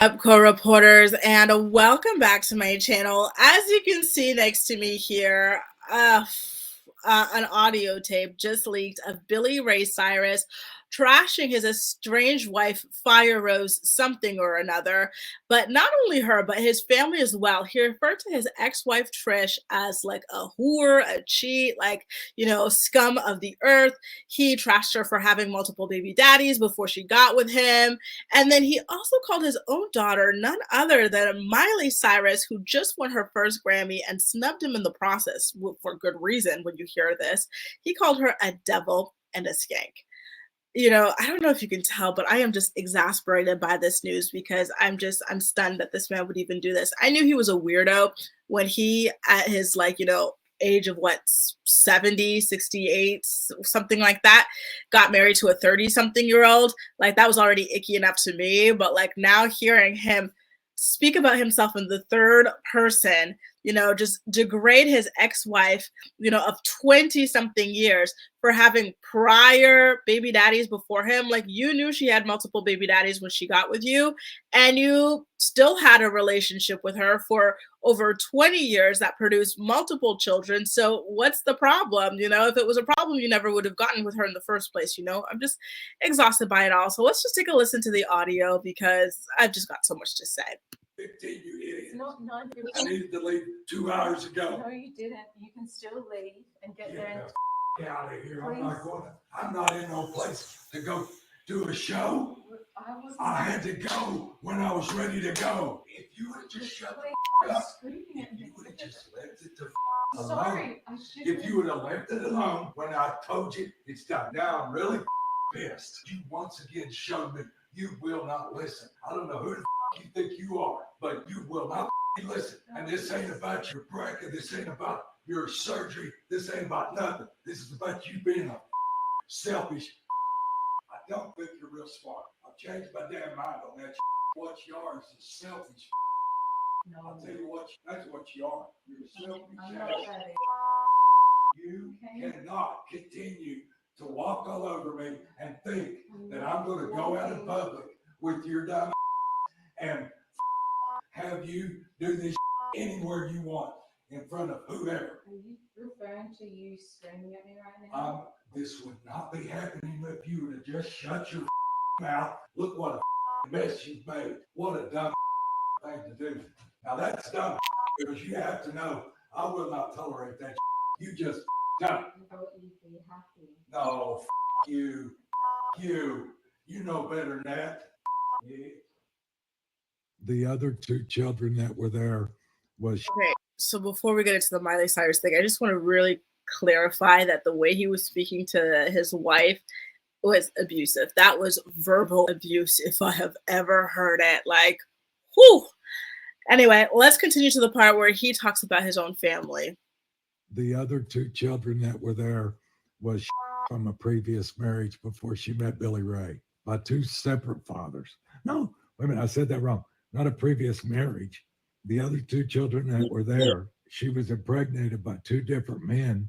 Up, co-reporters, and welcome back to my channel. As you can see next to me here, an audio tape just leaked of Billy Ray Cyrus trashing his estranged wife, Fire Rose something or another. But not only her, but his family as well. He referred to his ex-wife Trish as like a whore, a cheat, like, scum of the earth. He trashed her for having multiple baby daddies before she got with him. And then he also called his own daughter none other than Miley Cyrus, who just won her first Grammy and snubbed him in the process for good reason when you hear this. He called her a devil and a skank. I don't know if you can tell, but I am just exasperated by this news because I'm stunned that this man would even do this. I knew he was a weirdo when he, at his age of what, 70, 68, something like that, got married to a 30-something-year-old. Like, that was already icky enough to me, but like now hearing him speak about himself in the third person, just degrade his ex-wife, of 20-something years for having prior baby daddies before him. Like, you knew she had multiple baby daddies when she got with you, and you still had a relationship with her for over 20 years that produced multiple children. So what's the problem? If it was a problem, you never would have gotten with her in the first place. I'm just exhausted by it all. So let's just take a listen to the audio because I've just got so much to say. 15, you idiot. It's not 9:15. I needed to leave 2 hours ago. No, you didn't. You can still leave and get there. And Get out of here. I'm not in no place to go do a show. I had to go when I was ready to go. If you would have just shut the up, if you would have just left it alone. Sorry, I shouldn't. If you would have left it alone when I told you it's done. Now I'm really pissed. You once again showed me you will not listen. I don't know who the you think you are, but you will not listen. And this ain't about your bracket. This ain't about your surgery. This ain't about nothing. This is about you being a selfish. I don't think you're real smart. I've changed my damn mind on that. What's yours is selfish. No. I'll tell you what, that's what you are. You're a selfish I'm not ass. ready. You cannot continue to walk all over me and think that I'm going to go out in public with your dumb and have you do this anywhere you want in front of whoever. Are you referring to you screaming at me right now? This would not be happening if you would have just shut your mouth. Look what a mess you've made. What a dumb thing to do. Now that's dumb because you have to know I will not tolerate that. You just done. I thought you'd be happy. No, you. You know better than that. Yeah. The other two children that were there was Okay, so before we get into the Miley Cyrus thing, I just want to really clarify that the way he was speaking to his wife was abusive. That was verbal abuse if I have ever heard it. Like, whew. Anyway, let's continue to the part where he talks about his own family. The other two children that were there was from a previous marriage before she met Billy Ray by two separate fathers. No, wait a minute, I said that wrong. Not a previous marriage. The other two children that were there, she was impregnated by two different men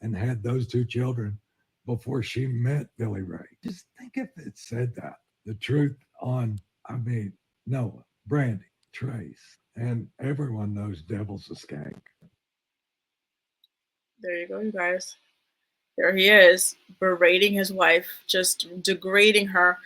and had those two children before she met Billy Ray. Just think if it said that. The truth on, Noah, Brandy, Trace, and everyone knows Devil's a skank. There you go, you guys. There he is, berating his wife, just degrading her,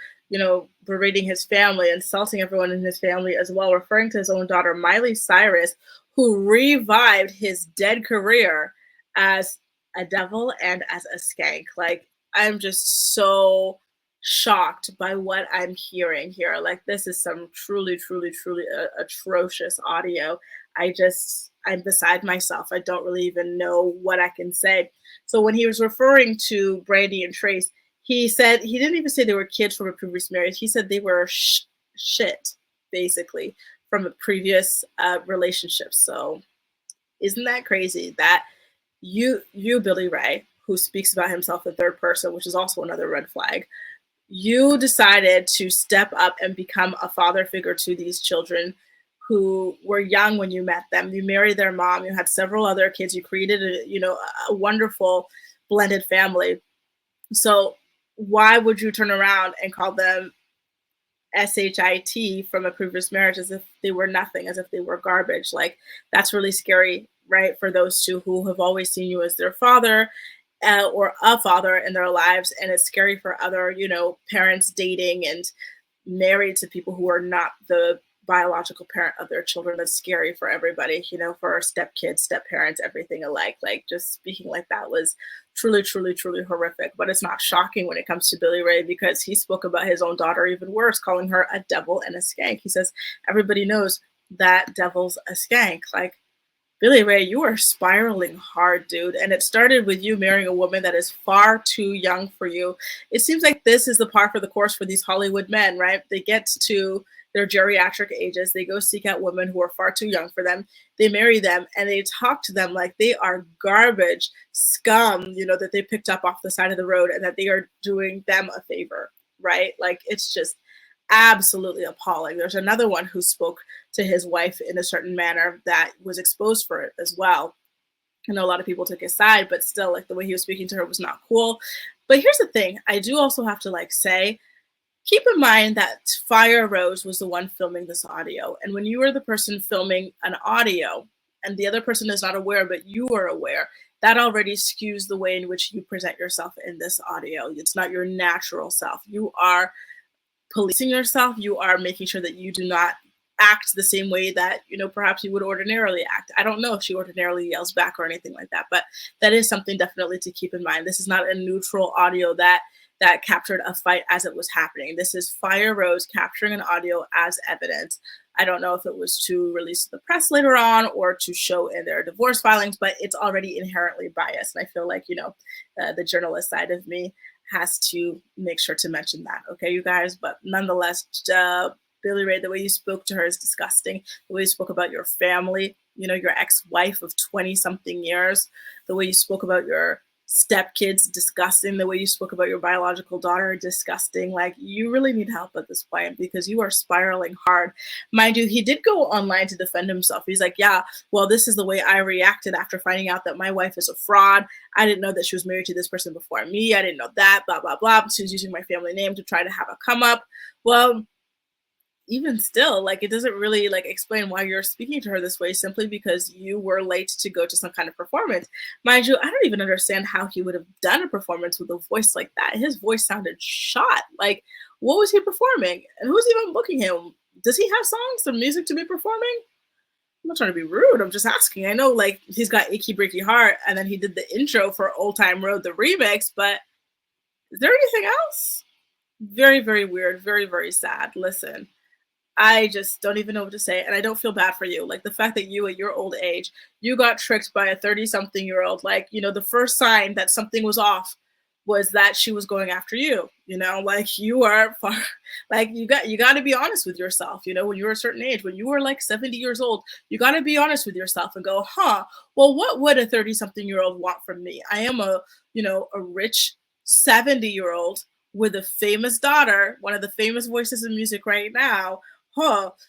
berating his family, insulting everyone in his family as well, referring to his own daughter, Miley Cyrus, who revived his dead career as a devil and as a skank. Like, I'm just so shocked by what I'm hearing here. Like, this is some truly atrocious audio. I'm beside myself. I don't really even know what I can say. So when he was referring to Brandy and Trace, he said, he didn't even say they were kids from a previous marriage. He said they were shit, basically, from a previous relationship. So isn't that crazy that you, Billy Ray, who speaks about himself in third person, which is also another red flag, you decided to step up and become a father figure to these children who were young when you met them. You married their mom. You had several other kids. You created a wonderful blended family. So why would you turn around and call them SHIT from a previous marriage as if they were nothing, as if they were garbage. Like, that's really scary, right? For those two who have always seen you as their father or a father in their lives. And it's scary for other, parents dating and married to people who are not the biological parent of their children. That's scary for everybody, for our stepkids, step parents, everything alike. Like, just speaking like that was truly, truly, truly horrific. But it's not shocking when it comes to Billy Ray, because he spoke about his own daughter even worse, calling her a devil and a skank. He says, everybody knows that devil's a skank. Like, Billy Ray, you are spiraling hard, dude. And it started with you marrying a woman that is far too young for you. It seems like this is the par for the course for these Hollywood men, right? They get to their geriatric ages. They go seek out women who are far too young for them. They marry them and they talk to them like they are garbage, scum, that they picked up off the side of the road and that they are doing them a favor, right? Like, it's just absolutely appalling. There's another one who spoke to his wife in a certain manner that was exposed for it as well. I know a lot of people took his side, but still, like, the way he was speaking to her was not cool. But here's the thing. I do also have to say, keep in mind that Fire Rose was the one filming this audio. And when you are the person filming an audio and the other person is not aware, but you are aware, that already skews the way in which you present yourself in this audio. It's not your natural self. You are policing yourself. You are making sure that you do not act the same way that, perhaps you would ordinarily act. I don't know if she ordinarily yells back or anything like that, but that is something definitely to keep in mind. This is not a neutral audio that captured a fight as it was happening. This is Fire Rose capturing an audio as evidence. I don't know if it was to release to the press later on or to show in their divorce filings, but it's already inherently biased. And I feel like, the journalist side of me has to make sure to mention that. Okay, you guys? But nonetheless, Billy Ray, the way you spoke to her is disgusting. The way you spoke about your family, your ex-wife of 20-something years, the way you spoke about your stepkids, disgusting. The way you spoke about your biological daughter, disgusting. Like, you really need help at this point because you are spiraling hard. Mind you, he did go online to defend himself. He's like, yeah, well, this is the way I reacted after finding out that my wife is a fraud. I didn't know that she was married to this person before me. I didn't know that, blah, blah, blah. She was using my family name to try to have a come up. Well, even still, like, it doesn't really explain why you're speaking to her this way simply because you were late to go to some kind of performance. Mind you, I don't even understand how he would have done a performance with a voice like that. His voice sounded shot. Like, what was he performing? And who's even booking him? Does he have songs or music to be performing? I'm not trying to be rude. I'm just asking. I know, he's got Achy Breaky Heart, and then he did the intro for Old Time Road, the remix, but is there anything else? Very, very weird. Very, very sad. Listen. I just don't even know what to say. And I don't feel bad for you. Like, the fact that you at your old age, you got tricked by a 30-something-year-old, the first sign that something was off was that she was going after you, you are far, you got to be honest with yourself, when you're a certain age, when you were 70 years old, you got to be honest with yourself and go, well, what would a 30-something-year-old want from me? I am a rich 70-year-old with a famous daughter, one of the famous voices in music right now.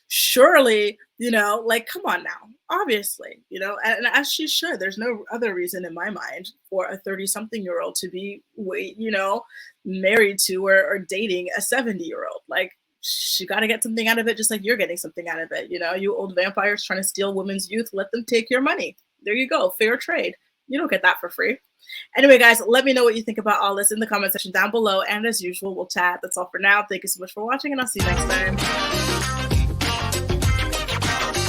Surely, come on now, obviously, and as she should. There's no other reason in my mind for a 30-something-year-old to be, married to or dating a 70-year-old. Like, she got to get something out of it, just like you're getting something out of it. You old vampires trying to steal women's youth, let them take your money. There you go, fair trade. You don't get that for free. Anyway, guys, let me know what you think about all this in the comment section down below. And as usual, we'll chat. That's all for now. Thank you so much for watching, and I'll see you next time.